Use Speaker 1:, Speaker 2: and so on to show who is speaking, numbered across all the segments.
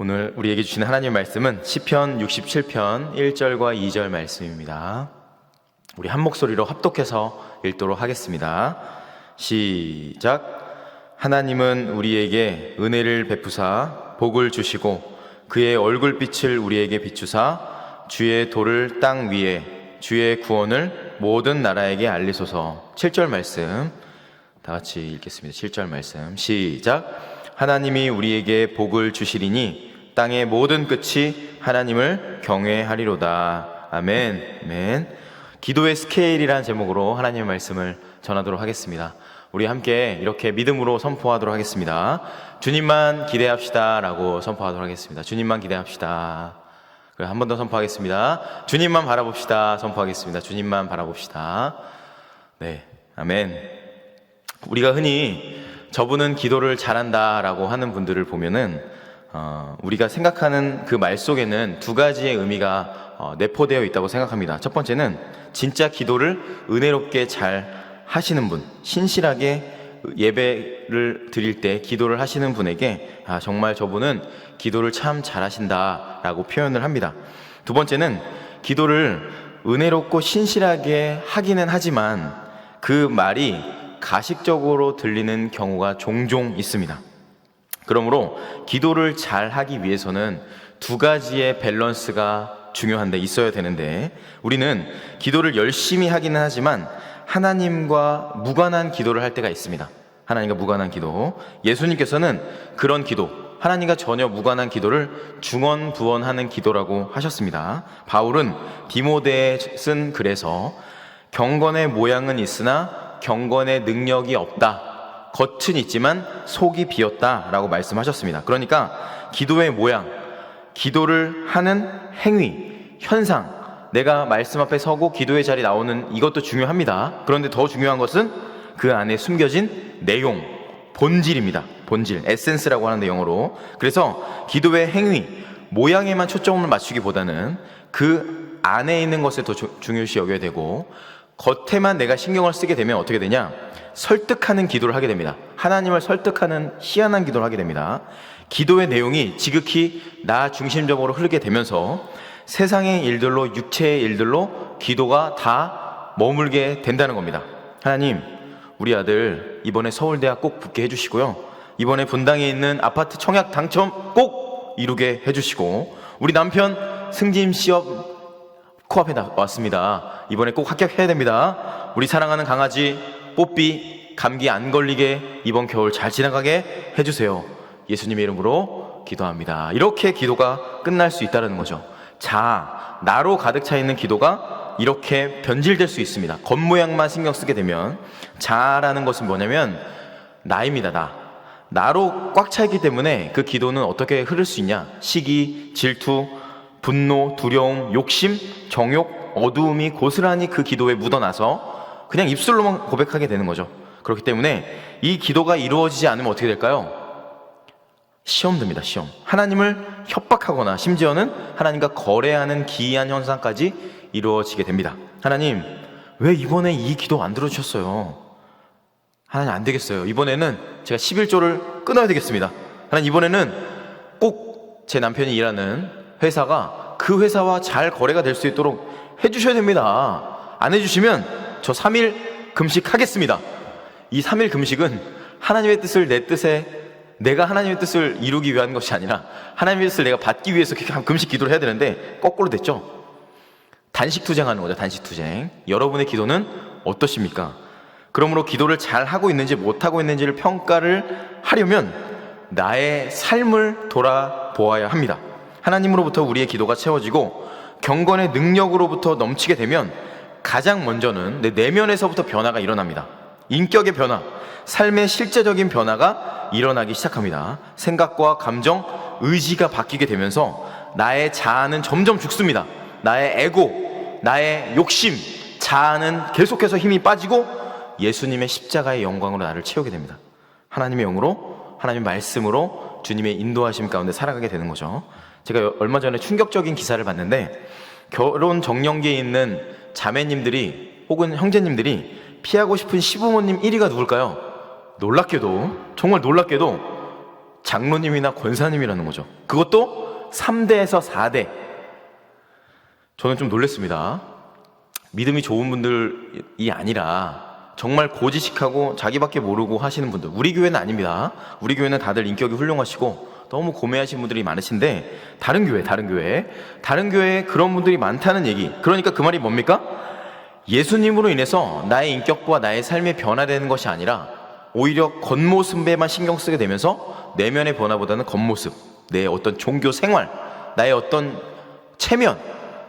Speaker 1: 오늘 우리에게 주시는 하나님의 말씀은 시편 67편 1절과 2절 말씀입니다. 우리 한 목소리로 합독해서 읽도록 하겠습니다. 시작. 하나님은 우리에게 은혜를 베푸사 복을 주시고 그의 얼굴빛을 우리에게 비추사 주의 도를 땅 위에 주의 구원을 모든 나라에게 알리소서. 7절 말씀 다 같이 읽겠습니다. 7절 말씀 시작. 하나님이 우리에게 복을 주시리니 땅의 모든 끝이 하나님을 경외하리로다. 아멘. 아멘. 기도의 스케일이라는 제목으로 하나님의 말씀을 전하도록 하겠습니다. 우리 함께 이렇게 믿음으로 선포하도록 하겠습니다. 주님만 기대합시다 라고 선포하도록 하겠습니다. 주님만 기대합시다. 한 번 더 선포하겠습니다. 주님만 바라봅시다. 선포하겠습니다. 주님만 바라봅시다. 네, 아멘. 우리가 흔히 저분은 기도를 잘한다 라고 하는 분들을 보면은 우리가 생각하는 그 말 속에는 두 가지의 의미가 내포되어 있다고 생각합니다. 첫 번째는 진짜 기도를 은혜롭게 잘 하시는 분, 신실하게 예배를 드릴 때 기도를 하시는 분에게 정말 저분은 기도를 참 잘하신다 라고 표현을 합니다. 두 번째는 기도를 은혜롭고 신실하게 하기는 하지만 그 말이 가식적으로 들리는 경우가 종종 있습니다. 그러므로 기도를 잘 하기 위해서는 두 가지의 밸런스가 중요한데 있어야 되는데, 우리는 기도를 열심히 하기는 하지만 하나님과 무관한 기도를 할 때가 있습니다. 하나님과 무관한 기도. 예수님께서는 그런 기도, 하나님과 전혀 무관한 기도를 중언부언하는 기도라고 하셨습니다. 바울은 디모데에 쓴 글에서 경건의 모양은 있으나 경건의 능력이 없다, 겉은 있지만 속이 비었다 라고 말씀하셨습니다. 그러니까 기도의 모양, 기도를 하는 행위, 현상, 내가 말씀 앞에 서고 기도의 자리에 나오는 이것도 중요합니다. 그런데 더 중요한 것은 그 안에 숨겨진 내용, 본질입니다. 본질, 에센스라고 하는데 영어로. 그래서 기도의 행위, 모양에만 초점을 맞추기보다는 그 안에 있는 것에 더 중요시 여겨야 되고, 겉에만 내가 신경을 쓰게 되면 어떻게 되냐? 설득하는 기도를 하게 됩니다. 하나님을 설득하는 희한한 기도를 하게 됩니다. 기도의 내용이 지극히 나 중심적으로 흐르게 되면서 세상의 일들로, 육체의 일들로 기도가 다 머물게 된다는 겁니다. 하나님, 우리 아들 이번에 서울대학 꼭 붙게 해주시고요, 이번에 분당에 있는 아파트 청약 당첨 꼭 이루게 해주시고, 우리 남편 승진 시험 코앞에 왔습니다. 이번에 꼭 합격해야 됩니다. 우리 사랑하는 강아지 뽀삐 감기 안 걸리게 이번 겨울 잘 지나가게 해주세요. 예수님의 이름으로 기도합니다. 이렇게 기도가 끝날 수 있다는 거죠. 나로 가득 차 있는 기도가 이렇게 변질될 수 있습니다. 겉모양만 신경 쓰게 되면. 자라는 것은 뭐냐면 나입니다. 나로 꽉 차 있기 때문에 그 기도는 어떻게 흐를 수 있냐? 시기, 질투, 분노, 두려움, 욕심, 정욕, 어두움이 고스란히 그 기도에 묻어나서 그냥 입술로만 고백하게 되는 거죠. 그렇기 때문에 이 기도가 이루어지지 않으면 어떻게 될까요? 시험 듭니다. 시험. 하나님을 협박하거나 심지어는 하나님과 거래하는 기이한 현상까지 이루어지게 됩니다. 하나님, 왜 이번에 이 기도 안 들어주셨어요? 하나님, 안 되겠어요. 이번에는 제가 11조를 끊어야 되겠습니다. 하나님, 이번에는 꼭 제 남편이 일하는 회사가 그 회사와 잘 거래가 될 수 있도록 해주셔야 됩니다. 안 해주시면 저 3일 금식하겠습니다. 이 3일 금식은 하나님의 뜻을 내 뜻에, 내가 하나님의 뜻을 이루기 위한 것이 아니라 하나님의 뜻을 내가 받기 위해서 금식 기도를 해야 되는데 거꾸로 됐죠. 단식투쟁하는 거죠. 단식투쟁. 여러분의 기도는 어떠십니까? 그러므로 기도를 잘 하고 있는지 못하고 있는지를 평가를 하려면 나의 삶을 돌아보아야 합니다. 하나님으로부터 우리의 기도가 채워지고 경건의 능력으로부터 넘치게 되면 가장 먼저는 내 내면에서부터 변화가 일어납니다. 인격의 변화, 삶의 실제적인 변화가 일어나기 시작합니다. 생각과 감정, 의지가 바뀌게 되면서 나의 자아는 점점 죽습니다. 나의 에고, 나의 욕심, 자아는 계속해서 힘이 빠지고 예수님의 십자가의 영광으로 나를 채우게 됩니다. 하나님의 영으로, 하나님의 말씀으로 주님의 인도하심 가운데 살아가게 되는 거죠. 제가 얼마 전에 충격적인 기사를 봤는데, 결혼 정년기에 있는 자매님들이 혹은 형제님들이 피하고 싶은 시부모님 1위가 누굴까요? 놀랍게도, 정말 놀랍게도 장로님이나 권사님이라는 거죠. 그것도 3대에서 4대. 저는 좀 놀랐습니다. 믿음이 좋은 분들이 아니라 정말 고지식하고 자기밖에 모르고 하시는 분들, 우리 교회는 아닙니다. 우리 교회는 다들 인격이 훌륭하시고 너무 고매하신 분들이 많으신데, 다른 교회에 그런 분들이 많다는 얘기. 그러니까 그 말이 뭡니까? 예수님으로 인해서 나의 인격과 나의 삶이 변화되는 것이 아니라 오히려 겉모습에만 신경 쓰게 되면서 내면의 변화보다는 겉모습, 내 어떤 종교 생활, 나의 어떤 체면,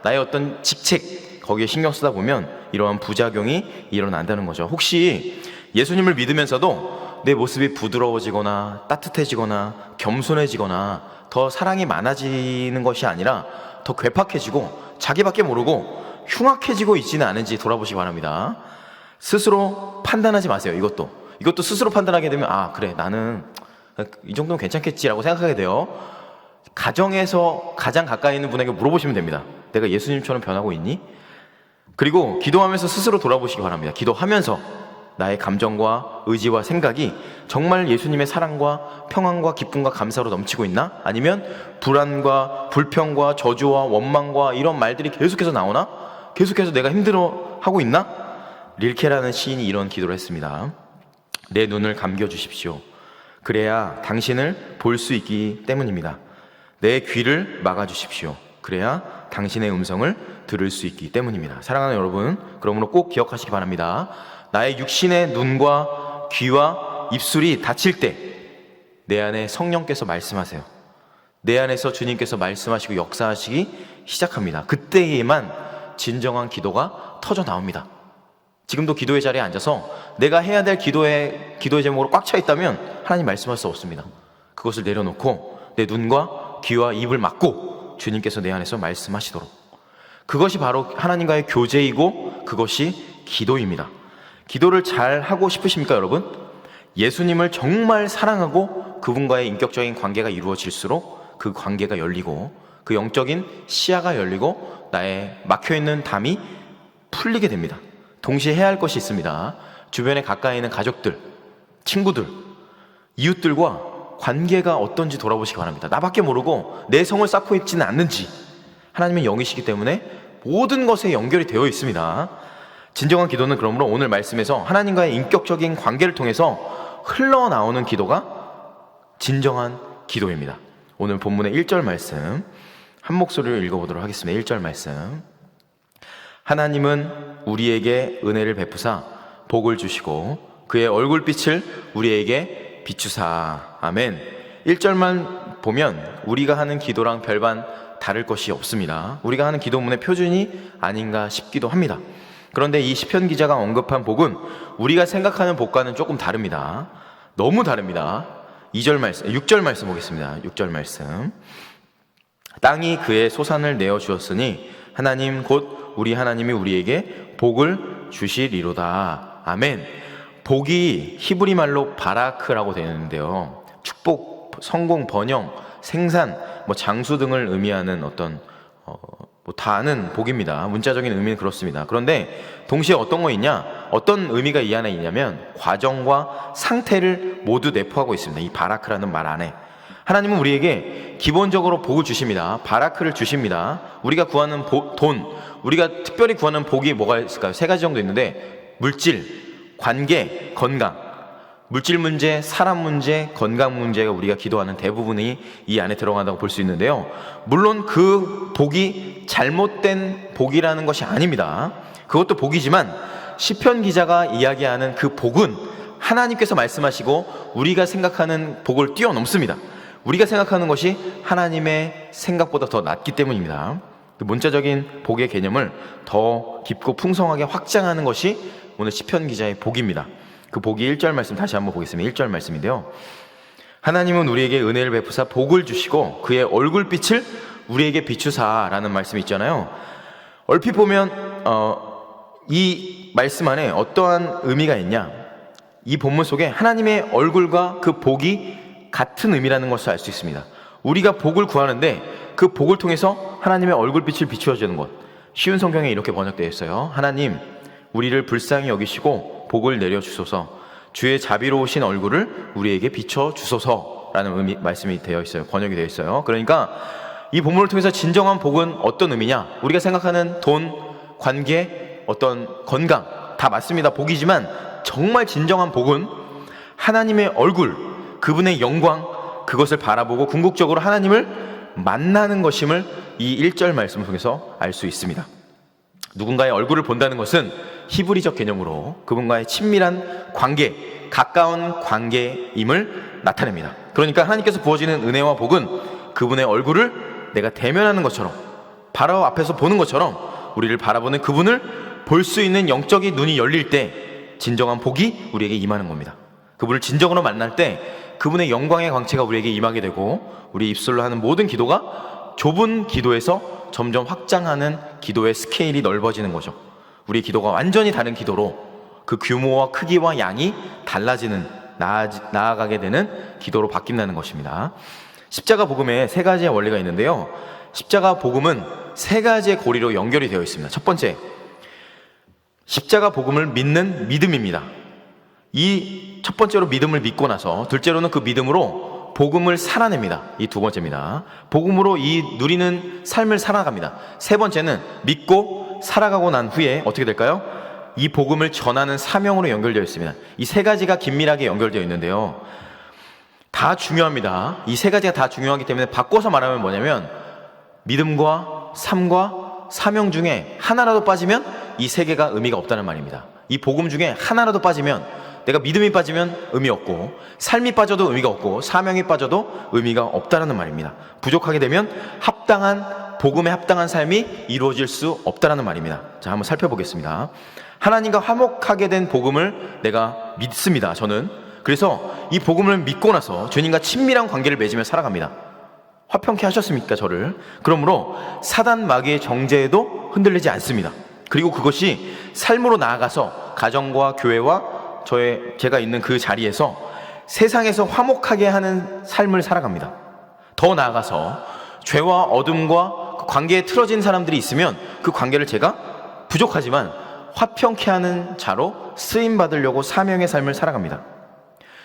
Speaker 1: 나의 어떤 직책, 거기에 신경 쓰다 보면 이러한 부작용이 일어난다는 거죠. 혹시 예수님을 믿으면서도 내 모습이 부드러워지거나 따뜻해지거나 겸손해지거나 더 사랑이 많아지는 것이 아니라 더 괴팍해지고 자기밖에 모르고 흉악해지고 있지는 않은지 돌아보시기 바랍니다. 스스로 판단하지 마세요. 이것도 스스로 판단하게 되면 그래, 나는 이 정도면 괜찮겠지라고 생각하게 돼요. 가정에서 가장 가까이 있는 분에게 물어보시면 됩니다. 내가 예수님처럼 변하고 있니? 그리고 기도하면서 스스로 돌아보시기 바랍니다. 기도하면서 나의 감정과 의지와 생각이 정말 예수님의 사랑과 평안과 기쁨과 감사로 넘치고 있나? 아니면 불안과 불평과 저주와 원망과 이런 말들이 계속해서 나오나? 계속해서 내가 힘들어하고 있나? 릴케라는 시인이 이런 기도를 했습니다. 내 눈을 감겨주십시오. 그래야 당신을 볼 수 있기 때문입니다. 내 귀를 막아주십시오. 그래야 당신의 음성을 들을 수 있기 때문입니다. 사랑하는 여러분, 그러므로 꼭 기억하시기 바랍니다. 나의 육신의 눈과 귀와 입술이 닫힐 때 내 안에 성령께서 말씀하세요. 내 안에서 주님께서 말씀하시고 역사하시기 시작합니다. 그때에만 진정한 기도가 터져 나옵니다. 지금도 기도의 자리에 앉아서 내가 해야 될 기도의 제목으로 꽉 차 있다면 하나님 말씀할 수 없습니다. 그것을 내려놓고 내 눈과 귀와 입을 막고 주님께서 내 안에서 말씀하시도록, 그것이 바로 하나님과의 교제이고 그것이 기도입니다. 기도를 잘 하고 싶으십니까, 여러분? 예수님을 정말 사랑하고 그분과의 인격적인 관계가 이루어질수록 그 관계가 열리고 그 영적인 시야가 열리고 나의 막혀있는 담이 풀리게 됩니다. 동시에 해야 할 것이 있습니다. 주변에 가까이 있는 가족들, 친구들, 이웃들과 관계가 어떤지 돌아보시기 바랍니다. 나밖에 모르고 내 성을 쌓고 있지는 않는지. 하나님은 영이시기 때문에 모든 것에 연결이 되어 있습니다. 진정한 기도는 그러므로 오늘 말씀에서 하나님과의 인격적인 관계를 통해서 흘러나오는 기도가 진정한 기도입니다. 오늘 본문의 1절 말씀 한 목소리로 읽어보도록 하겠습니다. 1절 말씀. 하나님은 우리에게 은혜를 베푸사 복을 주시고 그의 얼굴빛을 우리에게 비추사. 아멘. 1절만 보면 우리가 하는 기도랑 별반 다를 것이 없습니다. 우리가 하는 기도문의 표준이 아닌가 싶기도 합니다. 그런데 이 시편 기자가 언급한 복은 우리가 생각하는 복과는 조금 다릅니다. 너무 다릅니다. 6절 말씀 보겠습니다. 6절 말씀. 땅이 그의 소산을 내어 주었으니 하나님 곧 우리 하나님이 우리에게 복을 주시리로다. 아멘. 복이 히브리 말로 바라크라고 되는데요. 축복, 성공, 번영, 생산, 장수 등을 의미하는 어떤 다 아는 복입니다. 문자적인 의미는 그렇습니다. 그런데 동시에 어떤 거 있냐? 어떤 의미가 이 안에 있냐면 과정과 상태를 모두 내포하고 있습니다. 이 바라크라는 말 안에 하나님은 우리에게 기본적으로 복을 주십니다. 바라크를 주십니다. 우리가 구하는 돈, 우리가 특별히 구하는 복이 뭐가 있을까요? 3가지 정도 있는데 물질, 관계, 건강. 물질 문제, 사람 문제, 건강 문제가 우리가 기도하는 대부분이 이 안에 들어간다고 볼 수 있는데요. 물론 그 복이 잘못된 복이라는 것이 아닙니다. 그것도 복이지만 시편 기자가 이야기하는 그 복은 하나님께서 말씀하시고 우리가 생각하는 복을 뛰어넘습니다. 우리가 생각하는 것이 하나님의 생각보다 더 낫기 때문입니다. 그 문자적인 복의 개념을 더 깊고 풍성하게 확장하는 것이 오늘 시편 기자의 복입니다. 그 복이 1절 말씀 다시 한번 보겠습니다. 1절 말씀인데요. 하나님은 우리에게 은혜를 베푸사 복을 주시고 그의 얼굴빛을 우리에게 비추사라는 말씀이 있잖아요. 얼핏 보면 이 말씀 안에 어떠한 의미가 있냐? 이 본문 속에 하나님의 얼굴과 그 복이 같은 의미라는 것을 알 수 있습니다. 우리가 복을 구하는데 그 복을 통해서 하나님의 얼굴빛을 비추어주는 것. 쉬운 성경에 이렇게 번역되어 있어요. 하나님, 우리를 불쌍히 여기시고 복을 내려주소서. 주의 자비로우신 얼굴을 우리에게 비춰주소서. 라는 말씀이 되어 있어요. 번역이 되어 있어요. 그러니까 이 본문을 통해서 진정한 복은 어떤 의미냐? 우리가 생각하는 돈, 관계, 어떤 건강 다 맞습니다. 복이지만 정말 진정한 복은 하나님의 얼굴, 그분의 영광, 그것을 바라보고 궁극적으로 하나님을 만나는 것임을 이 1절 말씀을 통해서 알 수 있습니다. 누군가의 얼굴을 본다는 것은 히브리적 개념으로 그분과의 친밀한 관계, 가까운 관계임을 나타냅니다. 그러니까 하나님께서 부어지는 은혜와 복은 그분의 얼굴을 내가 대면하는 것처럼, 바로 앞에서 보는 것처럼 우리를 바라보는 그분을 볼 수 있는 영적인 눈이 열릴 때 진정한 복이 우리에게 임하는 겁니다. 그분을 진정으로 만날 때 그분의 영광의 광채가 우리에게 임하게 되고, 우리 입술로 하는 모든 기도가 좁은 기도에서 점점 확장하는 기도의 스케일이 넓어지는 거죠. 우리 기도가 완전히 다른 기도로 그 규모와 크기와 양이 달라지는, 나아가게 되는 기도로 바뀐다는 것입니다. 십자가 복음에 세 가지의 원리가 있는데요, 십자가 복음은 세 가지의 고리로 연결이 되어 있습니다. 첫 번째, 십자가 복음을 믿는 믿음입니다. 이 첫 번째로 믿음을 믿고 나서 둘째로는 그 믿음으로 복음을 살아냅니다. 이 두 번째입니다. 복음으로 이 누리는 삶을 살아갑니다. 세 번째는 믿고 살아가고 난 후에 어떻게 될까요? 이 복음을 전하는 사명으로 연결되어 있습니다. 이 세 가지가 긴밀하게 연결되어 있는데요, 다 중요합니다. 이 세 가지가 다 중요하기 때문에 바꿔서 말하면 뭐냐면, 믿음과 삶과 사명 중에 하나라도 빠지면 이 세 개가 의미가 없다는 말입니다. 이 복음 중에 하나라도 빠지면, 내가 믿음이 빠지면 의미 없고, 삶이 빠져도 의미가 없고, 사명이 빠져도 의미가 없다는 말입니다. 부족하게 되면 복음에 합당한 삶이 이루어질 수 없다는 말입니다. 자, 한번 살펴보겠습니다. 하나님과 화목하게 된 복음을 내가 믿습니다. 저는 그래서 이 복음을 믿고 나서 주님과 친밀한 관계를 맺으며 살아갑니다. 화평케 하셨습니까, 저를? 그러므로 사단 마귀의 정죄에도 흔들리지 않습니다. 그리고 그것이 삶으로 나아가서 가정과 교회와 제가 있는 그 자리에서 세상에서 화목하게 하는 삶을 살아갑니다. 더 나아가서 죄와 어둠과 그 관계에 틀어진 사람들이 있으면 그 관계를 제가 부족하지만 화평케 하는 자로 쓰임받으려고 사명의 삶을 살아갑니다.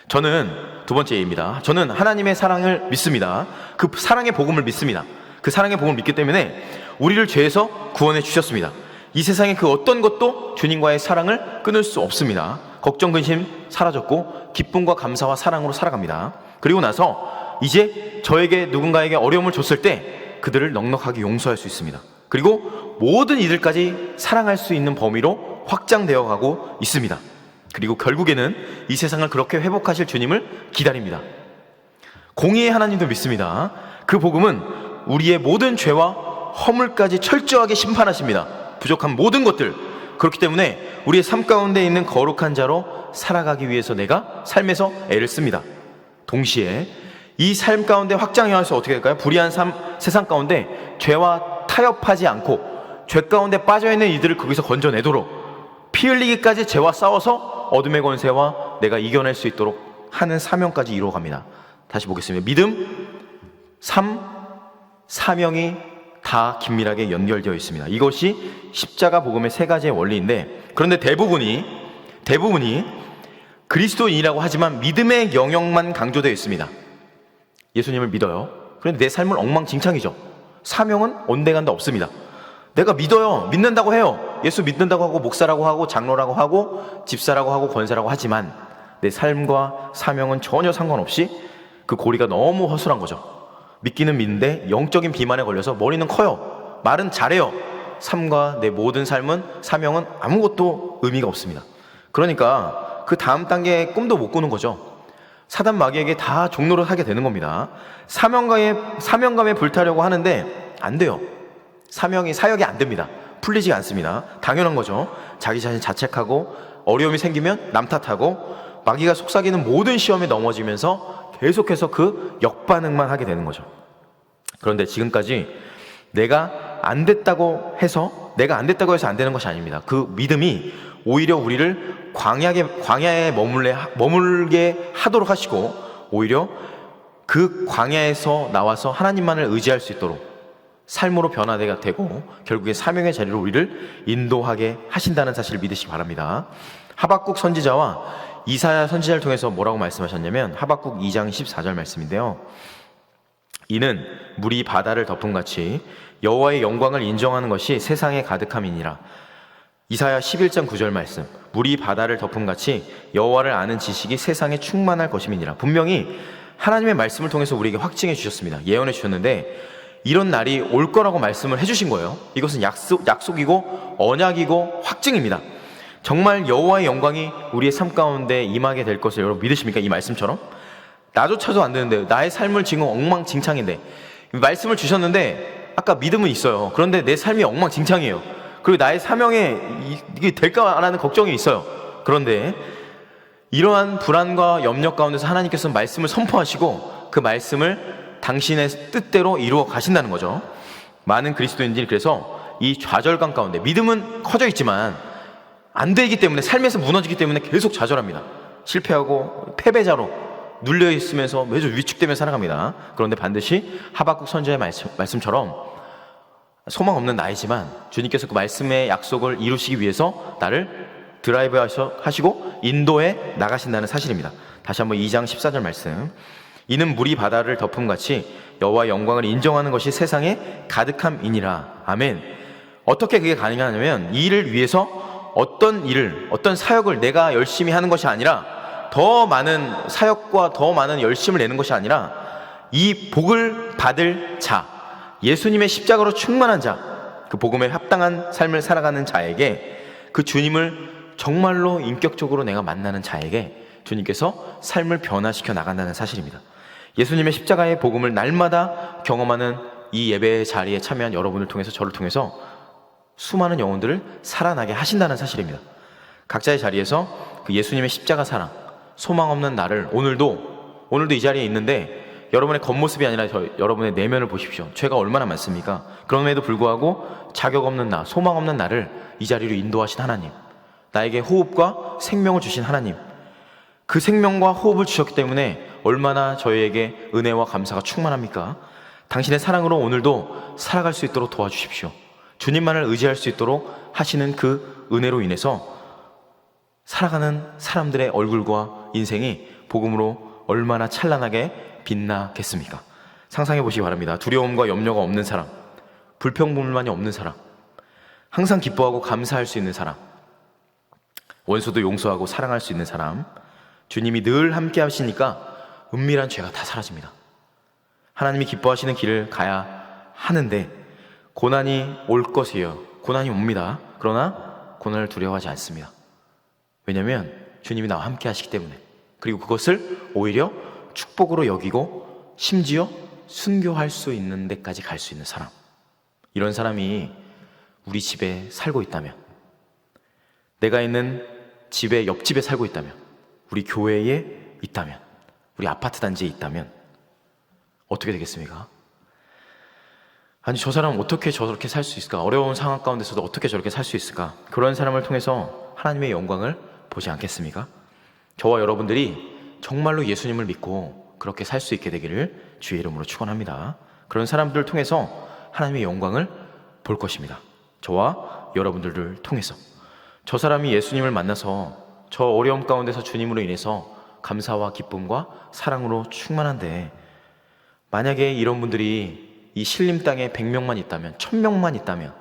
Speaker 1: 저는 두 번째 예입니다. 저는 하나님의 사랑을 믿습니다. 그 사랑의 복음을 믿습니다. 그 사랑의 복음을 믿기 때문에 우리를 죄에서 구원해 주셨습니다. 이 세상의 그 어떤 것도 주님과의 사랑을 끊을 수 없습니다. 걱정, 근심 사라졌고 기쁨과 감사와 사랑으로 살아갑니다. 그리고 나서 이제 저에게 누군가에게 어려움을 줬을 때 그들을 넉넉하게 용서할 수 있습니다. 그리고 모든 이들까지 사랑할 수 있는 범위로 확장되어 가고 있습니다. 그리고 결국에는 이 세상을 그렇게 회복하실 주님을 기다립니다. 공의의 하나님도 믿습니다. 그 복음은 우리의 모든 죄와 허물까지 철저하게 심판하십니다. 부족한 모든 것들. 그렇기 때문에 우리의 삶 가운데 있는 거룩한 자로 살아가기 위해서 내가 삶에서 애를 씁니다. 동시에 이 삶 가운데 확장해서 어떻게 될까요? 불의한 세상 가운데 죄와 타협하지 않고 죄 가운데 빠져있는 이들을 거기서 건져내도록 피 흘리기까지 죄와 싸워서 어둠의 권세와 내가 이겨낼 수 있도록 하는 사명까지 이루어갑니다. 다시 보겠습니다. 믿음, 삶, 사명이 다 긴밀하게 연결되어 있습니다. 이것이 십자가 복음의 세 가지의 원리인데, 그런데 대부분이 그리스도인이라고 하지만 믿음의 영역만 강조되어 있습니다. 예수님을 믿어요. 그런데 내 삶은 엉망진창이죠. 사명은 온데간데 없습니다. 내가 믿어요. 믿는다고 해요. 예수 믿는다고 하고 목사라고 하고 장로라고 하고 집사라고 하고 권사라고 하지만 내 삶과 사명은 전혀 상관없이 그 고리가 너무 허술한 거죠. 믿기는 믿는데 영적인 비만에 걸려서 머리는 커요. 말은 잘해요. 삶과 내 모든 삶은, 사명은 아무것도 의미가 없습니다. 그러니까 그 다음 단계의 꿈도 못 꾸는 거죠. 사단 마귀에게 다 종로를 하게 되는 겁니다. 사명감에 불타려고 하는데 안 돼요. 사역이 안 됩니다. 풀리지 않습니다. 당연한 거죠. 자기 자신 자책하고 어려움이 생기면 남 탓하고 마귀가 속삭이는 모든 시험에 넘어지면서 계속해서 그 역반응만 하게 되는 거죠. 그런데 지금까지 내가 안 됐다고 해서 안 되는 것이 아닙니다. 그 믿음이 오히려 우리를 광야에 머물게 하도록 하시고, 오히려 그 광야에서 나와서 하나님만을 의지할 수 있도록 삶으로 변화가 되고 결국에 사명의 자리로 우리를 인도하게 하신다는 사실을 믿으시기 바랍니다. 하박국 선지자와 이사야 선지자를 통해서 뭐라고 말씀하셨냐면 하박국 2장 14절 말씀인데요. 이는 물이 바다를 덮음같이 여호와의 영광을 인정하는 것이 세상에 가득함이니라. 이사야 11장 9절 말씀, 물이 바다를 덮음같이 여호와를 아는 지식이 세상에 충만할 것임이니라. 분명히 하나님의 말씀을 통해서 우리에게 확증해 주셨습니다. 예언해 주셨는데 이런 날이 올 거라고 말씀을 해주신 거예요. 이것은 약속이고 언약이고 확증입니다. 정말 여호와의 영광이 우리의 삶 가운데 임하게 될 것을 여러분 믿으십니까? 이 말씀처럼? 나조차도 안 되는데, 나의 삶을 지금 엉망진창인데, 말씀을 주셨는데 아까 믿음은 있어요. 그런데 내 삶이 엉망진창이에요. 그리고 나의 사명에 이게 될까 안 하는 걱정이 있어요. 그런데 이러한 불안과 염려 가운데서 하나님께서 말씀을 선포하시고 그 말씀을 당신의 뜻대로 이루어 가신다는 거죠. 많은 그리스도인들이 그래서 이 좌절감 가운데, 믿음은 커져 있지만 안 되기 때문에, 삶에서 무너지기 때문에 계속 좌절합니다. 실패하고 패배자로 눌려 있으면서 매주 위축되며 살아갑니다. 그런데 반드시 하박국 선지자의 말씀처럼 소망 없는 나이지만 주님께서 그 말씀의 약속을 이루시기 위해서 나를 드라이브 하시고 인도에 나가신다는 사실입니다. 다시 한번 2장 14절 말씀, 이는 물이 바다를 덮음같이 여호와의 영광을 인정하는 것이 세상에 가득함이니라. 아멘. 어떻게 그게 가능하냐면, 이 일을 위해서 어떤 사역을 내가 열심히 하는 것이 아니라, 더 많은 사역과 더 많은 열심을 내는 것이 아니라, 이 복을 받을 자, 예수님의 십자가로 충만한 자, 그 복음에 합당한 삶을 살아가는 자에게, 그 주님을 정말로 인격적으로 내가 만나는 자에게 주님께서 삶을 변화시켜 나간다는 사실입니다. 예수님의 십자가의 복음을 날마다 경험하는 이 예배의 자리에 참여한 여러분을 통해서, 저를 통해서 수많은 영혼들을 살아나게 하신다는 사실입니다. 각자의 자리에서 그 예수님의 십자가 사랑, 소망 없는 나를 오늘도 이 자리에 있는데, 여러분의 겉모습이 아니라 여러분의 내면을 보십시오. 죄가 얼마나 많습니까? 그럼에도 불구하고 자격 없는 나, 소망 없는 나를 이 자리로 인도하신 하나님, 나에게 호흡과 생명을 주신 하나님, 그 생명과 호흡을 주셨기 때문에 얼마나 저희에게 은혜와 감사가 충만합니까? 당신의 사랑으로 오늘도 살아갈 수 있도록 도와주십시오. 주님만을 의지할 수 있도록 하시는 그 은혜로 인해서 살아가는 사람들의 얼굴과 인생이 복음으로 얼마나 찬란하게 빛나겠습니까? 상상해 보시기 바랍니다. 두려움과 염려가 없는 사람, 불평불만이 없는 사람, 항상 기뻐하고 감사할 수 있는 사람, 원수도 용서하고 사랑할 수 있는 사람, 주님이 늘 함께 하시니까 은밀한 죄가 다 사라집니다. 하나님이 기뻐하시는 길을 가야 하는데 고난이 올 것이에요. 고난이 옵니다. 그러나 고난을 두려워하지 않습니다. 왜냐하면 주님이 나와 함께 하시기 때문에. 그리고 그것을 오히려 축복으로 여기고 심지어 순교할 수 있는 데까지 갈 수 있는 사람, 이런 사람이 우리 집에 살고 있다면, 내가 있는 집의 옆집에 살고 있다면, 우리 교회에 있다면, 우리 아파트 단지에 있다면 어떻게 되겠습니까? 아니, 저 사람은 어떻게 저렇게 살 수 있을까? 어려운 상황 가운데서도 어떻게 저렇게 살 수 있을까? 그런 사람을 통해서 하나님의 영광을 보지 않겠습니까? 저와 여러분들이 정말로 예수님을 믿고 그렇게 살 수 있게 되기를 주의 이름으로 축원합니다. 그런 사람들을 통해서 하나님의 영광을 볼 것입니다. 저와 여러분들을 통해서. 저 사람이 예수님을 만나서 저 어려움 가운데서 주님으로 인해서 감사와 기쁨과 사랑으로 충만한데, 만약에 이런 분들이 이 신림 땅에 100명만 있다면, 1000명만 있다면,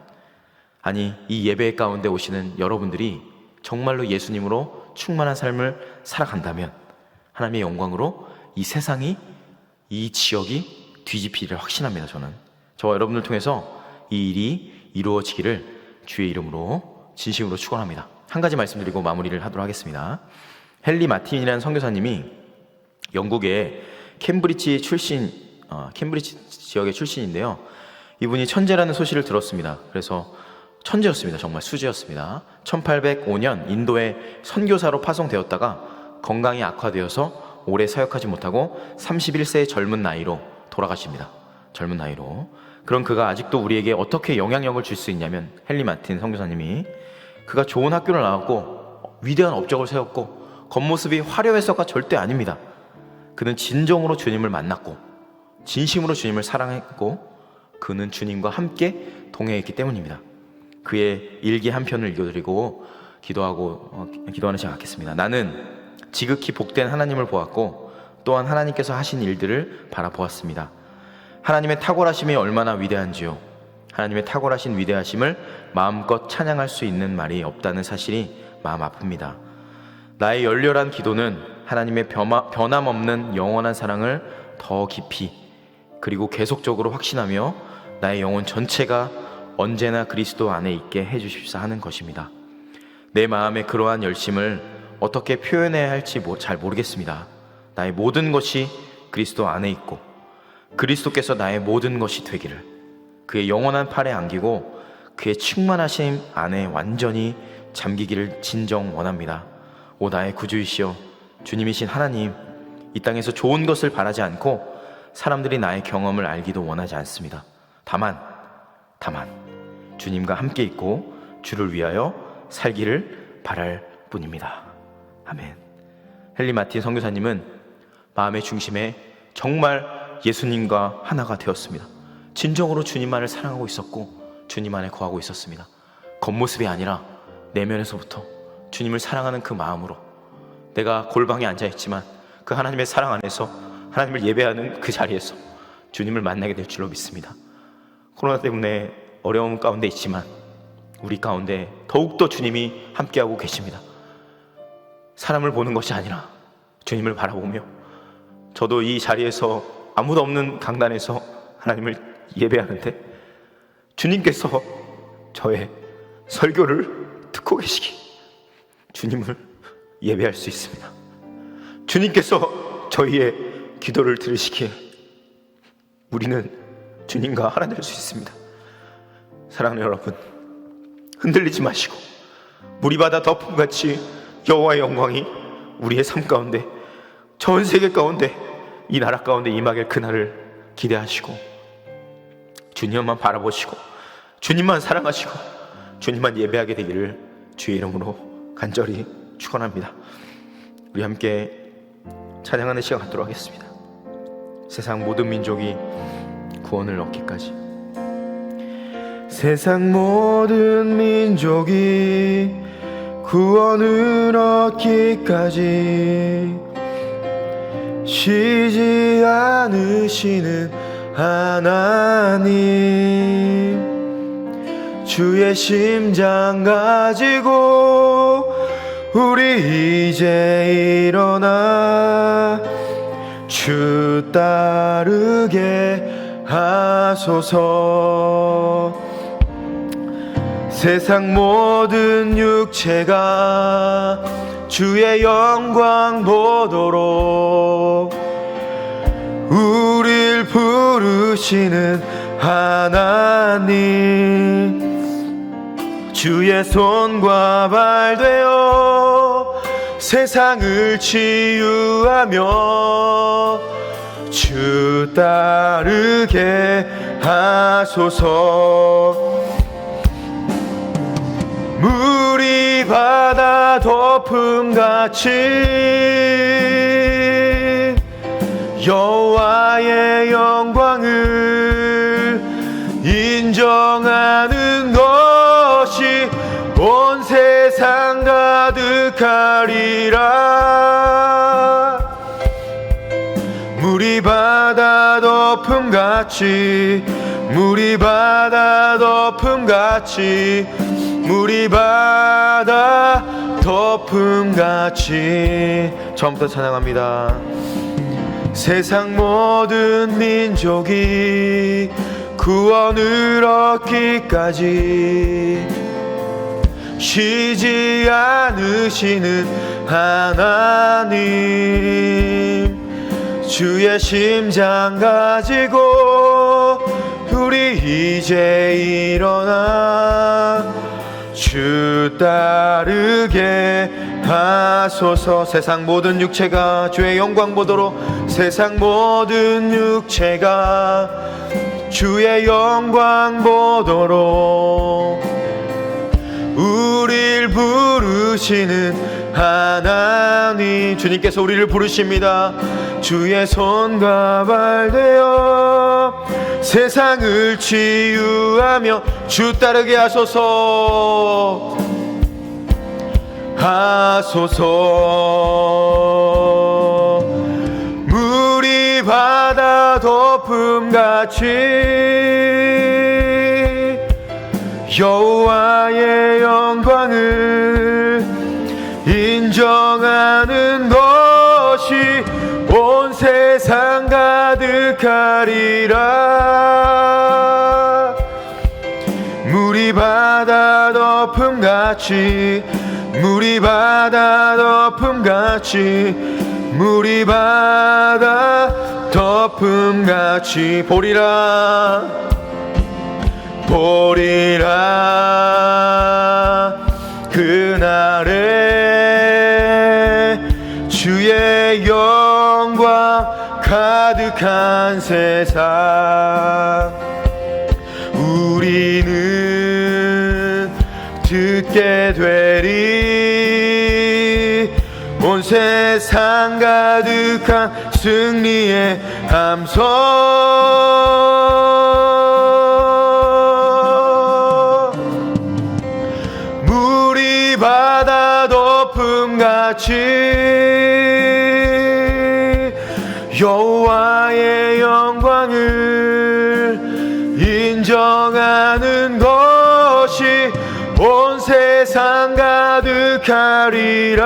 Speaker 1: 아니 이 예배 가운데 오시는 여러분들이 정말로 예수님으로 충만한 삶을 살아간다면 하나님의 영광으로 이 세상이, 이 지역이 뒤집히기를 확신합니다. 저와 여러분들 통해서 이 일이 이루어지기를 주의 이름으로 진심으로 축원합니다. 한 가지 말씀드리고 마무리를 하도록 하겠습니다. 헨리 마틴이라는 선교사님이 영국의 캠브리지 지역의 출신인데요. 이분이 천재라는 소식을 들었습니다. 그래서 천재였습니다. 정말 수재였습니다. 1805년 인도에 선교사로 파송되었다가 건강이 악화되어서 오래 사역하지 못하고 31세의 젊은 나이로 돌아가십니다. 젊은 나이로. 그럼 그가 아직도 우리에게 어떻게 영향력을 줄 수 있냐면, 헨리 마틴 선교사님이, 그가 좋은 학교를 나왔고 위대한 업적을 세웠고 겉모습이 화려해서가 절대 아닙니다. 그는 진정으로 주님을 만났고 진심으로 주님을 사랑했고 그는 주님과 함께 동행했기 때문입니다. 그의 일기 한 편을 읽어드리고 기도하는 시간 갖겠습니다. 나는 지극히 복된 하나님을 보았고 또한 하나님께서 하신 일들을 바라보았습니다. 하나님의 탁월하심이 얼마나 위대한지요. 하나님의 탁월하신 위대하심을 마음껏 찬양할 수 있는 말이 없다는 사실이 마음 아픕니다. 나의 열렬한 기도는 하나님의 변함없는 영원한 사랑을 더 깊이 그리고 계속적으로 확신하며 나의 영혼 전체가 언제나 그리스도 안에 있게 해주십사 하는 것입니다. 내 마음의 그러한 열심을 어떻게 표현해야 할지 잘 모르겠습니다. 나의 모든 것이 그리스도 안에 있고 그리스도께서 나의 모든 것이 되기를, 그의 영원한 팔에 안기고 그의 충만하심 안에 완전히 잠기기를 진정 원합니다. 오 나의 구주이시여 주님이신 하나님, 이 땅에서 좋은 것을 바라지 않고 사람들이 나의 경험을 알기도 원하지 않습니다. 다만 주님과 함께 있고 주를 위하여 살기를 바랄 뿐입니다. 아멘. 헨리 마틴 선교사님은 마음의 중심에 정말 예수님과 하나가 되었습니다. 진정으로 주님만을 사랑하고 있었고 주님 안에 거하고 있었습니다. 겉모습이 아니라 내면에서부터 주님을 사랑하는 그 마음으로 내가 골방에 앉아있지만 그 하나님의 사랑 안에서 하나님을 예배하는 그 자리에서 주님을 만나게 될 줄로 믿습니다. 코로나 때문에 어려움 가운데 있지만 우리 가운데 더욱더 주님이 함께하고 계십니다. 사람을 보는 것이 아니라 주님을 바라보며, 저도 이 자리에서 아무도 없는 강단에서 하나님을 예배하는데 주님께서 저의 설교를 듣고 계시기 주님을 예배할 수 있습니다. 주님께서 저희의 기도를 들으시기에 우리는 주님과 하나 될 수 있습니다. 사랑하는 여러분, 흔들리지 마시고 무리바다 덮음같이 여호와의 영광이 우리의 삶 가운데, 전 세계 가운데, 이 나라 가운데 임하길 그날을 기대하시고 주님만 바라보시고 주님만 사랑하시고 주님만 예배하게 되기를 주의 이름으로 간절히 축원합니다. 우리 함께 찬양하는 시간 갖도록 하겠습니다. 세상 모든 민족이 구원을 얻기까지. 세상 모든 민족이 구원을 얻기까지 쉬지 않으시는 하나님, 주의 심장 가지고 우리 이제 일어나 주 따르게 하소서. 세상 모든 육체가 주의 영광 보도록 우릴 부르시는 하나님, 주의 손과 발 되어 세상을 치유하며 주 따르게 하소서. 물이 바다 덮음같이 여호와의 영광을 인정하는 것이 온 세상 가득하리라. 물이 바다 덮음같이, 물이 바다 덮음같이, 물이 바다 덮음같이. 처음부터 찬양합니다. 세상 모든 민족이 구원을 얻기까지 쉬지 않으시는 하나님, 주의 심장 가지고 우리 이제 일어나 주 따르게 하소서. 세상 모든 육체가 주의 영광 보도록, 세상 모든 육체가 주의 영광 보도록 우릴 부르시는 하나님, 주님께서 우리를 부르십니다. 주의 손과 발 되어 세상을 치유하며 주 따르게 하소서. 하소서. 물이 바다 덮음같이 여호와의 영광을 인정하는 것이 온 세상 가득하리라. 물이 바다 덮음같이, 물이 바다 덮음같이, 물이 바다 덮음같이 보리라, 보리라. 그날에 주의 영광 가득한 세상 우리는 듣게 되리. 온 세상 가득한 승리의 함성. 물이 바다 덮음같이 여호와의 영광을 인정하는 것이 온 세상 가득하리라.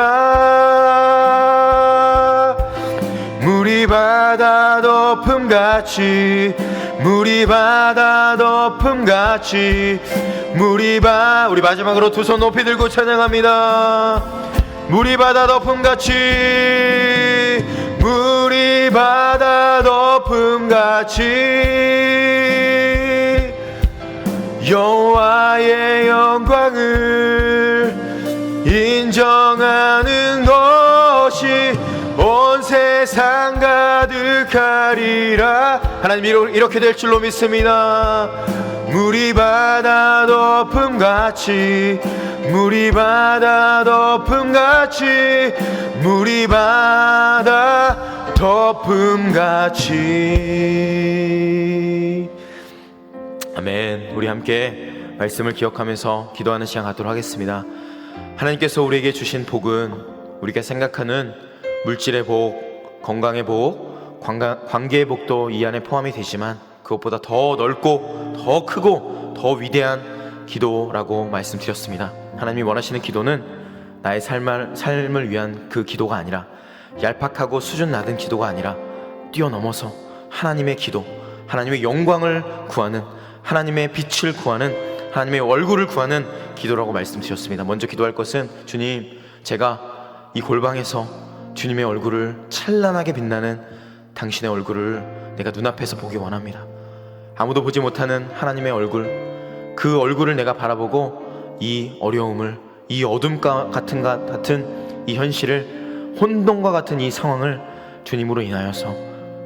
Speaker 1: 물이 바다 덮음같이, 물이 바다 덮음같이, 물이 우리 마지막으로 두 손 높이 들고 찬양합니다. 물이 바다 덮음같이, 물이 바다 덮음같이 여호와의 영광을 인정하는 것이 온 세상 가득하리라. 하나님 이렇게 될 줄로 믿습니다. 물이 바다 덮음같이, 물이 바다 덮음같이, 물이 바다 덮음같이. 아멘. 우리 함께 말씀을 기억하면서 기도하는 시간 갖도록 하겠습니다. 하나님께서 우리에게 주신 복은 우리가 생각하는 물질의 복, 건강의 복, 관계의 복도 이 안에 포함이 되지만 그것보다 더 넓고 더 크고 더 위대한 기도라고 말씀드렸습니다. 하나님이 원하시는 기도는 나의 삶을 위한 그 기도가 아니라, 얄팍하고 수준 낮은 기도가 아니라 뛰어넘어서 하나님의 기도, 하나님의 영광을 구하는, 하나님의 빛을 구하는, 하나님의 얼굴을 구하는 기도라고 말씀드렸습니다. 먼저 기도할 것은, 주님, 제가 이 골방에서 주님의 얼굴을 찬란하게 빛나는 당신의 얼굴을 내가 눈앞에서 보기 원합니다. 아무도 보지 못하는 하나님의 얼굴, 그 얼굴을 내가 바라보고 이 어려움을, 이 어둠과 같은 이 현실을, 혼돈과 같은 이 상황을 주님으로 인하여서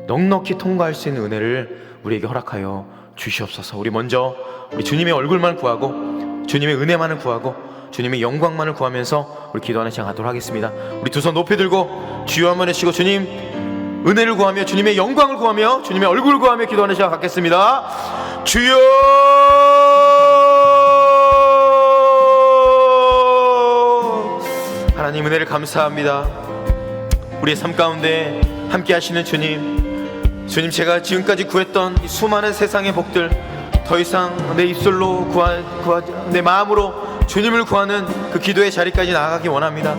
Speaker 1: 넉넉히 통과할 수 있는 은혜를 우리에게 허락하여 주시옵소서. 우리 먼저 우리 주님의 얼굴만 구하고 주님의 은혜만을 구하고 주님의 영광만을 구하면서 우리 기도하는 시간 갖도록 하겠습니다. 우리 두 손 높이 들고 주여 한번 외치고 주님 은혜를 구하며 주님의 영광을 구하며 주님의 얼굴을 구하며 기도하는 시간 갖겠습니다. 주여, 하나님 은혜를 감사합니다. 우리의 삶 가운데 함께 하시는 주님, 제가 지금까지 구했던 이 수많은 세상의 복들 더 이상 내 입술로 내 마음으로 주님을 구하는 그 기도의 자리까지 나아가기 원합니다.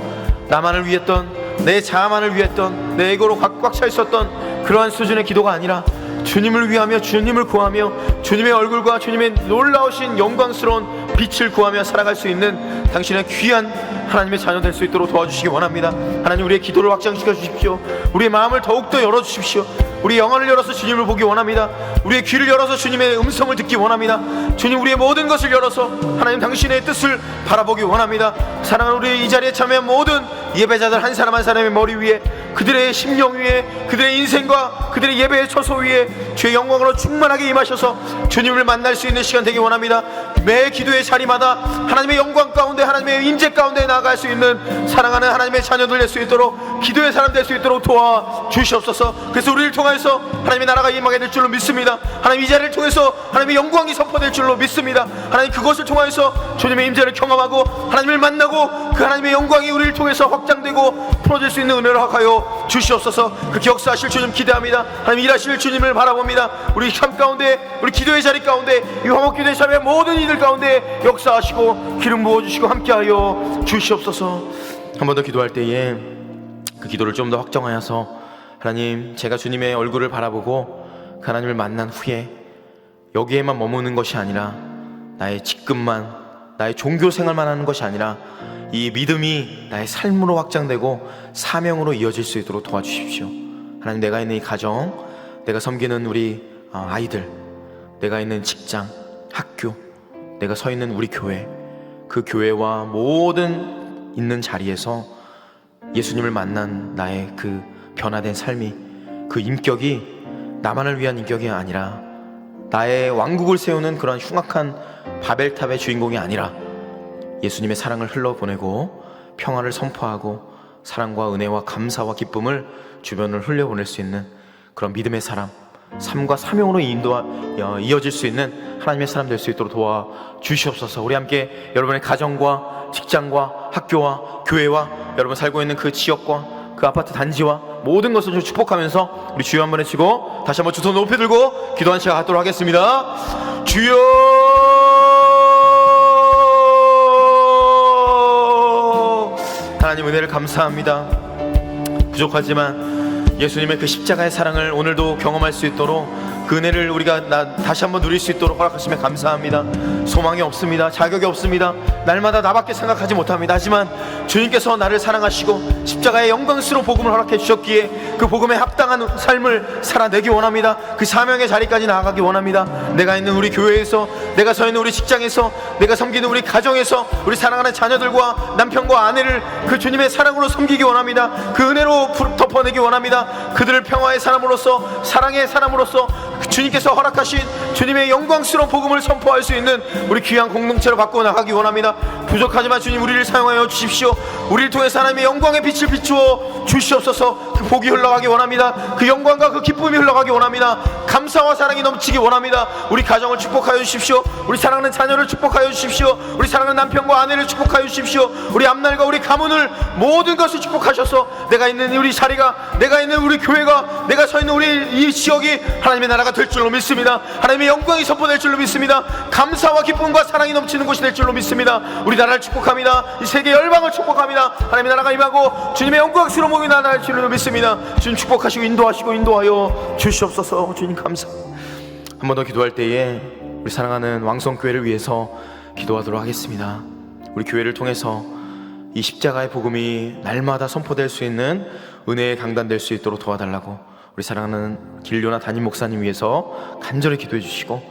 Speaker 1: 나만을 위했던, 내 자아만을 위했던, 내 에고로 꽉꽉 차 있었던 그러한 수준의 기도가 아니라 주님을 위하며 주님을 구하며 주님의 얼굴과 주님의 놀라우신 영광스러운 빛을 구하며 살아갈 수 있는 당신의 귀한 하나님의 자녀 될 수 있도록 도와주시기 원합니다. 하나님, 우리의 기도를 확장시켜 주십시오. 우리의 마음을 더욱더 열어주십시오. 우리의 영혼을 열어서 주님을 보기 원합니다. 우리의 귀를 열어서 주님의 음성을 듣기 원합니다. 주님, 우리의 모든 것을 열어서 하나님 당신의 뜻을 바라보기 원합니다. 사랑하는 우리 이 자리에 참여한 모든 예배자들 한 사람 한 사람의 머리 위에, 그들의 심령 위에, 그들의 인생과 그들의 예배의 처소 위에 주의 영광으로 충만하게 임하셔서 주님을 만날 수 있는 시간 되기 원합니다. 매 기도의 자리마다 하나님의 영광 가운데, 하나님의 임재 가운데 나아갈 수 있는 사랑하는 하나님의 자녀들 될 수 있도록 기도의 사람 될 수 있도록 도와주시옵소서. 그래서 우리를 통해서 하나님의 나라가 임하게 될 줄로 믿습니다. 하나님 이 자리를 통해서 하나님의 영광이 선포될 줄로 믿습니다. 하나님 그것을 통하여서 주님의 임재를 경험하고 하나님을 만나고 그 하나님의 영광이 우리를 통해서 확장되고 풀어질 수 있는 은혜를 허락하여 주시옵소서. 그렇게 역사하실 주님 기대합니다. 하나님 일하실 주님을 바라봅니다. 우리 삶 가운데, 우리 기도의 자리 가운데, 이 화목기도의 삶의 모든 이들 가운데 역사하시고 기름 부어주시고 함께하여 주시옵소서. 한 번 더 기도할 때에 그 기도를 좀 더 확정하여서 하나님, 제가 주님의 얼굴을 바라보고 그 하나님을 만난 후에 여기에만 머무는 것이 아니라 나의 직급만, 나의 종교 생활만 하는 것이 아니라 이 믿음이 나의 삶으로 확장되고 사명으로 이어질 수 있도록 도와주십시오. 하나님, 내가 있는 이 가정, 내가 섬기는 우리 아이들, 내가 있는 직장, 학교, 내가 서 있는 우리 교회, 그 교회와 모든 있는 자리에서 예수님을 만난 나의 그 변화된 삶이, 그 인격이 나만을 위한 인격이 아니라 나의 왕국을 세우는 그런 흉악한 바벨탑의 주인공이 아니라 예수님의 사랑을 흘러보내고 평화를 선포하고 사랑과 은혜와 감사와 기쁨을 주변을 흘려보낼 수 있는 그런 믿음의 사람, 삶과 사명으로 이어질 수 있는 하나님의 사람 될 수 있도록 도와주시옵소서. 우리 함께 여러분의 가정과 직장과 학교와 교회와 여러분 살고 있는 그 지역과 그 아파트 단지와 모든 것을 좀 축복하면서 우리 주여 한번 외치고 다시 한번 두 손 높이 들고 기도하는 시간 갖도록 하겠습니다. 주여, 하나님 은혜를 감사합니다. 부족하지만 예수님의 그 십자가의 사랑을 오늘도 경험할 수 있도록 그 은혜를 우리가 다시 한번 누릴 수 있도록 허락하시면 감사합니다. 소망이 없습니다. 자격이 없습니다. 날마다 나밖에 생각하지 못합니다. 하지만 주님께서 나를 사랑하시고 십자가의 영광스러운 복음을 허락해 주셨기에 그 복음에 합당한 삶을 살아내기 원합니다. 그 사명의 자리까지 나아가기 원합니다. 내가 있는 우리 교회에서, 내가 서 있는 우리 직장에서, 내가 섬기는 우리 가정에서 우리 사랑하는 자녀들과 남편과 아내를 그 주님의 사랑으로 섬기기 원합니다. 그 은혜로 덮어내기 원합니다. 그들을 평화의 사람으로서, 사랑의 사람으로서 주님께서 허락하신 주님의 영광스러운 복음을 선포할 수 있는 우리 귀한 공동체로 바꾸어 나가기 원합니다. 부족하지만 주님 우리를 사용하여 주십시오. 우리를 통해서 하나님의 영광의 빛을 비추어 주시옵소서. 그 복이 흘러가기 원합니다. 그 영광과 그 기쁨이 흘러가기 원합니다. 감사와 사랑이 넘치기 원합니다. 우리 가정을 축복하여 주십시오. 우리 사랑하는 자녀를 축복하여 주십시오. 우리 사랑하는 남편과 아내를 축복하여 주십시오. 우리 앞날과 우리 가문을, 모든 것을 축복하셔서 내가 있는 우리 자리가, 내가 있는 우리 교회가, 내가 서 있는 우리 이 지역이 하나님의 나라가 될 줄로 믿습니다. 하나님의 영광이 선포될 줄로 믿습니다. 감사와 기쁨과 사랑이 넘치는 곳이 될 줄로 믿습니다. 우리 나라를 축복합니다. 이 세계 열방을 축복합니다. 하나님의 나라가 임하고 주님의 영광스러운 몸이 나타날 줄로 믿습니다. 주님 축복하시고 인도하여 주시옵소서. 주님 감사합니다. 한 번 더 기도할 때에 우리 사랑하는 왕성교회를 위해서 기도하도록 하겠습니다. 우리 교회를 통해서 이 십자가의 복음이 날마다 선포될 수 있는 은혜의 강단 될 수 있도록 도와달라고 우리 사랑하는 길료나 담임 목사님 위해서 간절히 기도해 주시고,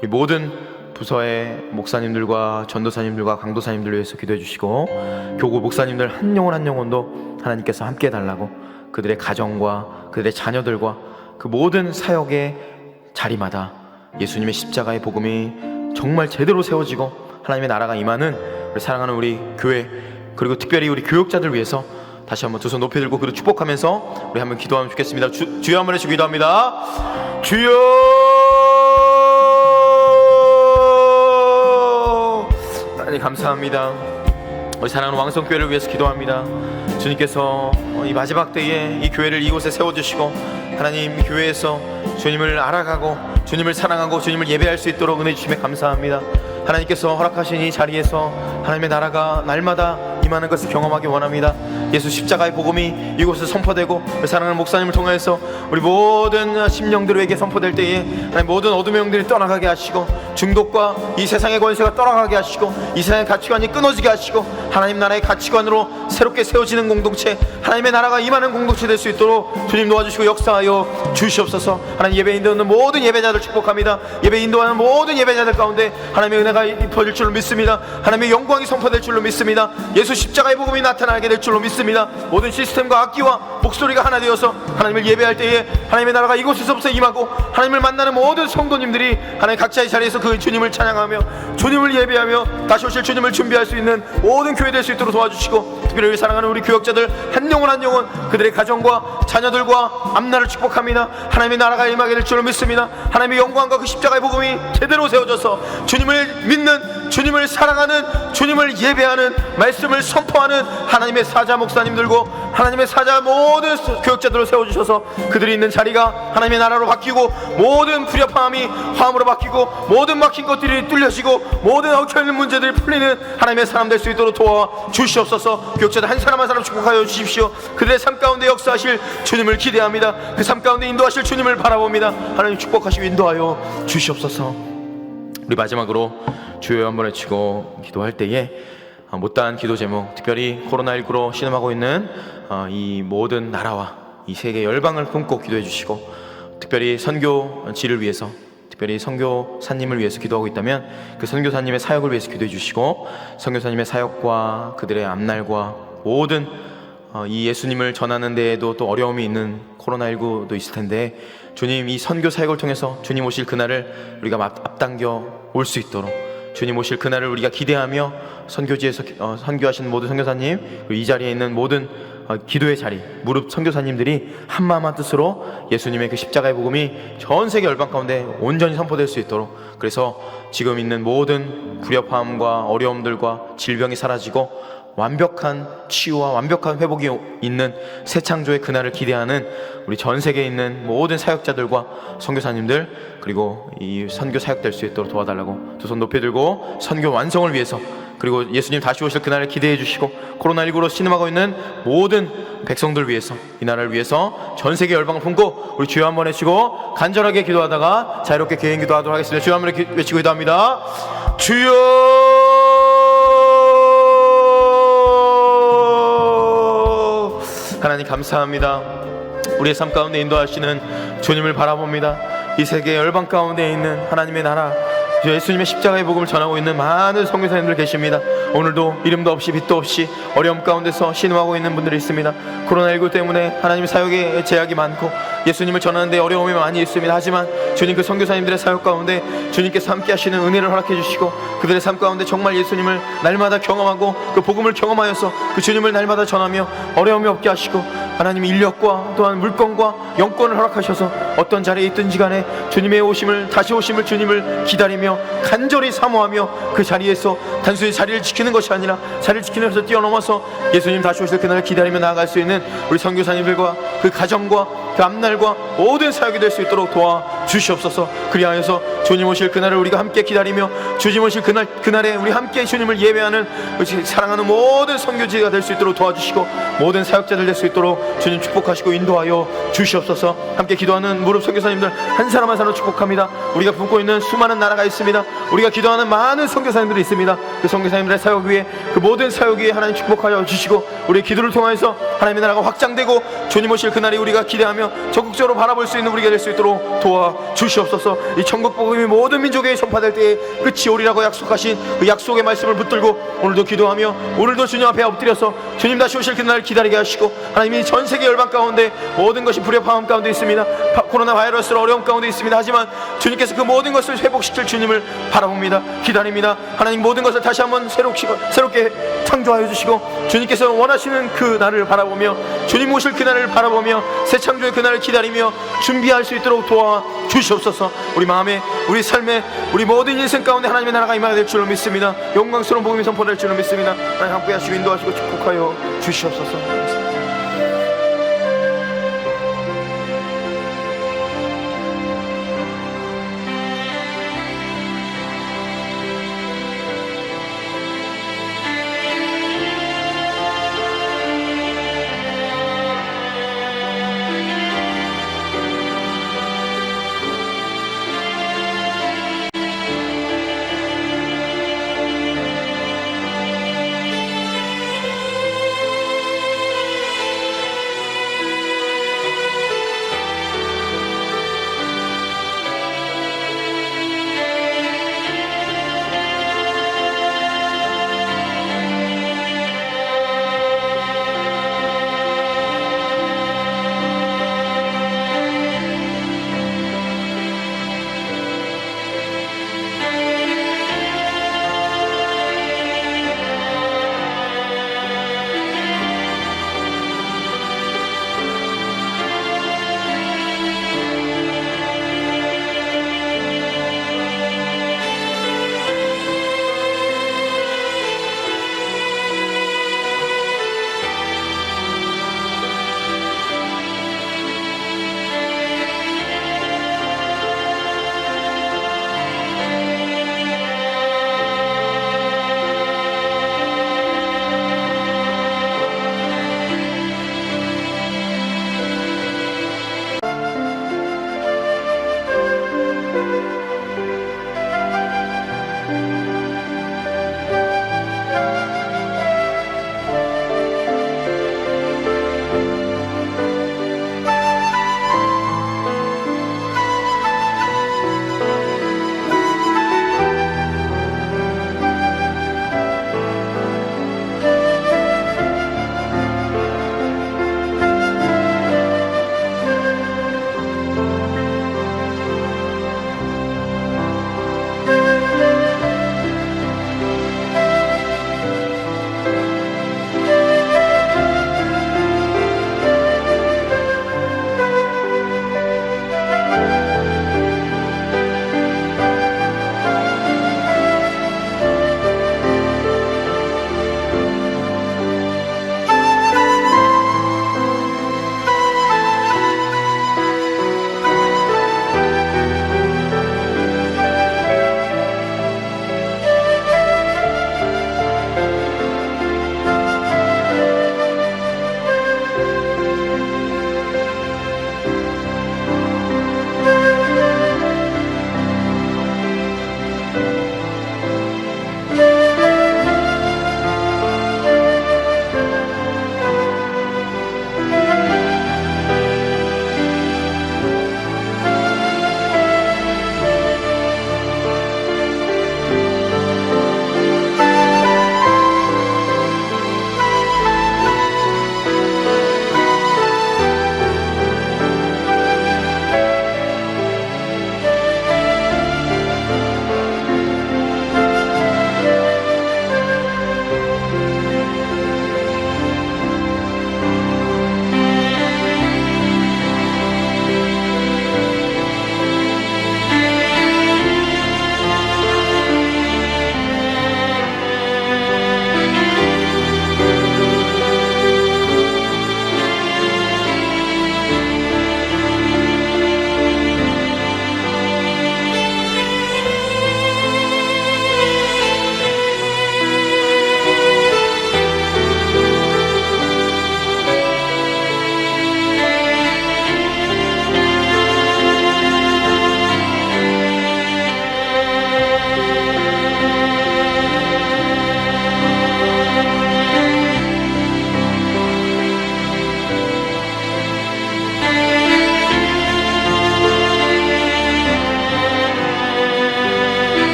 Speaker 1: 우리 모든 부서의 목사님들과 전도사님들과 강도사님들 위해서 기도해 주시고, 교구 목사님들 한 영혼 한 영혼도 하나님께서 함께 해달라고 그들의 가정과 그들의 자녀들과 그 모든 사역의 자리마다 예수님의 십자가의 복음이 정말 제대로 세워지고 하나님의 나라가 임하는 우리 사랑하는 우리 교회, 그리고 특별히 우리 교육자들 위해서 다시 한번 두 손 높이 들고 그를 축복하면서 우리 한번 기도하면 좋겠습니다. 주여 한번 해주시고 기도합니다. 주여, 하나님 감사합니다. 우리 사랑하는 왕성교회를 위해서 기도합니다. 주님께서 이 마지막 때에 이 교회를 이곳에 세워주시고 하나님 이 교회에서 주님을 알아가고 주님을 사랑하고 주님을 예배할 수 있도록 은혜 주심에 감사합니다. 하나님께서 허락하신 이 자리에서 하나님의 나라가 날마다 임하는 것을 경험하기 원합니다. 예수 십자가의 복음이 이곳에서 선포되고 사랑하는 목사님을 통해서 우리 모든 심령들에게 선포될 때에 하나님 모든 어둠의 영들이 떠나가게 하시고 중독과 이 세상의 권세가 떠나가게 하시고 이 세상의 가치관이 끊어지게 하시고 하나님 나라의 가치관으로 새롭게 세워지는 공동체, 하나님의 나라가 임하는 공동체 될 수 있도록 주님 도와주시고 역사하여 주시옵소서. 하나님 예배 인도하는 모든 예배자들 축복합니다. 예배 인도하는 모든 예배자들 가운데 하나님의 은혜가 입혀질 줄로 믿습니다. 하나님의 영광이 선포될 줄로 믿습니다. 예수 십자가의 복음이 나타나게 될 줄로 믿습니다. 모든 시스템과 악기와 목소리가 하나 되어서 하나님을 예배할 때에 하나님의 나라가 이곳에서부터 임하고 하나님을 만나는 모든 성도님들이 하나님 각자의 자리에서 그 주님을 찬양하며 주님을 예배하며 다시 오실 주님을 준비할 수 있는 모든 교회 될 수 있도록 도와주시고, 특별히 우리 사랑하는 우리 교역자들 한 영혼 한 영혼 그들의 가정과 자녀들과 앞날을 축복합니다. 하나님의 나라가 임하게 될 줄로 믿습니다. 하나님의 영광과 그 십자가의 복음이 제대로 세워져서 주님을 믿는, 주님을 사랑하는, 주님을 예배하는, 말씀을 선포하는 하나님의 사자 목사님들과 하나님의 사자 모든 교역자들을 세워주셔서 그들이 있는 자리가 하나님의 나라로 바뀌고 모든 불협화음이 화음으로 바뀌고 모든 막힌 것들이 뚫려지고 모든 얽혀있는 문제들이 풀리는 하나님의 사람 될 수 있도록 도와주시옵소서. 교역자들 한 사람 한 사람 축복하여 주십시오. 그들의 삶 가운데 역사하실 주님을 기대합니다. 그 삶 가운데 인도하실 주님을 바라봅니다. 하나님 축복하시고 인도하여 주시옵소서. 우리 마지막으로 주여 한번 외치고 기도할 때에 못다한 기도 제목, 특별히 코로나19로 신음하고 있는 이 모든 나라와 이 세계 열방을 품고 기도해 주시고, 특별히 선교지를 위해서, 특별히 선교사님을 위해서 기도하고 있다면 그 선교사님의 사역을 위해서 기도해 주시고, 선교사님의 사역과 그들의 앞날과 모든 이 예수님을 전하는 데에도 또 어려움이 있는 코로나19도 있을 텐데, 주님 이 선교 사역을 통해서 주님 오실 그날을 우리가 앞당겨 올 수 있도록, 주님 오실 그날을 우리가 기대하며 선교지에서 선교하시는 모든 선교사님, 그리고 이 자리에 있는 모든 기도의 자리 무릎 선교사님들이 한마음 한뜻으로 예수님의 그 십자가의 복음이 전 세계 열방 가운데 온전히 선포될 수 있도록, 그래서 지금 있는 모든 불협화음과 어려움들과 질병이 사라지고 완벽한 치유와 완벽한 회복이 있는 새 창조의 그날을 기대하는 우리 전 세계에 있는 모든 사역자들과 선교사님들, 그리고 이 선교 사역될 수 있도록 도와달라고 두 손 높이 들고 선교 완성을 위해서, 그리고 예수님 다시 오실 그날을 기대해 주시고 코로나19로 신음하고 있는 모든 백성들 위해서, 이 나라를 위해서 전 세계 열방을 품고 우리 주여 한번 외치고 간절하게 기도하다가 자유롭게 개인 기도하도록 하겠습니다. 주여 한번 외치고 기도합니다. 주여, 하나님 감사합니다. 우리의 삶 가운데 인도하시는 주님을 바라봅니다. 이 세계 열방 가운데 있는 하나님의 나라, 예수님의 십자가의 복음을 전하고 있는 많은 선교사님들 계십니다. 오늘도 이름도 없이 빛도 없이 어려움 가운데서 신음하고 있는 분들이 있습니다. 코로나19 때문에 하나님 사역에 제약이 많고 예수님을 전하는데 어려움이 많이 있습니다. 하지만 주님 그 선교사님들의 사역 가운데 주님께서 함께 하시는 은혜를 허락해 주시고 그들의 삶 가운데 정말 예수님을 날마다 경험하고 그 복음을 경험하여서 그 주님을 날마다 전하며 어려움이 없게 하시고, 하나님 인력과 또한 물건과 영권을 허락하셔서 어떤 자리에 있든지 간에 주님의 오심을, 다시 오심을 주님을 기다리며 간절히 사모하며 그 자리에서 단순히 자리를 지키는 것이 아니라 자리를 지키는 것을 뛰어넘어서 예수님 다시 오실 그날을 기다리며 나아갈 수 있는 우리 선교사님들과 그 가정과 그 앞날과 모든 사역이 될 수 있도록 도와주시옵소서. 그리하여서 주님 오실 그날을 우리가 함께 기다리며 주님 오실 그날에 우리 함께 주님을 예배하는 사랑하는 모든 선교지가 될 수 있도록 도와주시고 모든 사역자들 될 수 있도록 주님 축복하시고 인도하여 주시옵소서. 함께 기도하는 무릎 선교사님들 한 사람 한 사람 축복합니다. 우리가 품고 있는 수많은 나라가 있습니다. 우리가 기도하는 많은 선교사님들이 있습니다. 그 선교사님들의 사역 위에, 그 모든 사역 위에 하나님 축복하여 주시고 우리의 기도를 통해서 하나님의 나라가 확장되고 주님 오실 그날이 우리가 기대하며 적극적으로 바라볼 수 있는 우리가 될 수 있도록 도와주시옵소서. 이 천국 복음이 모든 민족에 전파될 때에 끝이 오리라고 약속하신 그 약속의 말씀을 붙들고 오늘도 기도하며 오늘도 주님 앞에 엎드려서 주님 다시 오실 그날을 기다리게 하시고, 하나님이 전 세계 열방 가운데 모든 것이 불협화음 가운데 있습니다. 코로나 바이러스로 어려움 가운데 있습니다. 하지만 주님께서 그 모든 것을 회복시킬 주님을 바라봅니다. 기다립니다. 하나님 모든 것을 다시 한번 새롭게 창조하여 주시고 주님께서 원하시는 그 날을 바라보며 주님 오실 그 날을 바라보며 새 창조의 그 날을 기다리며 준비할 수 있도록 도와주시옵소서. 우리 마음에, 우리 삶에, 우리 모든 인생 가운데 하나님의 나라가 임하게 될 줄로 믿습니다. 영광스러운 복음이 선포될 줄로 믿습니다. 하나님 함께 하시고 인도하시고 축복하여 주시옵소서.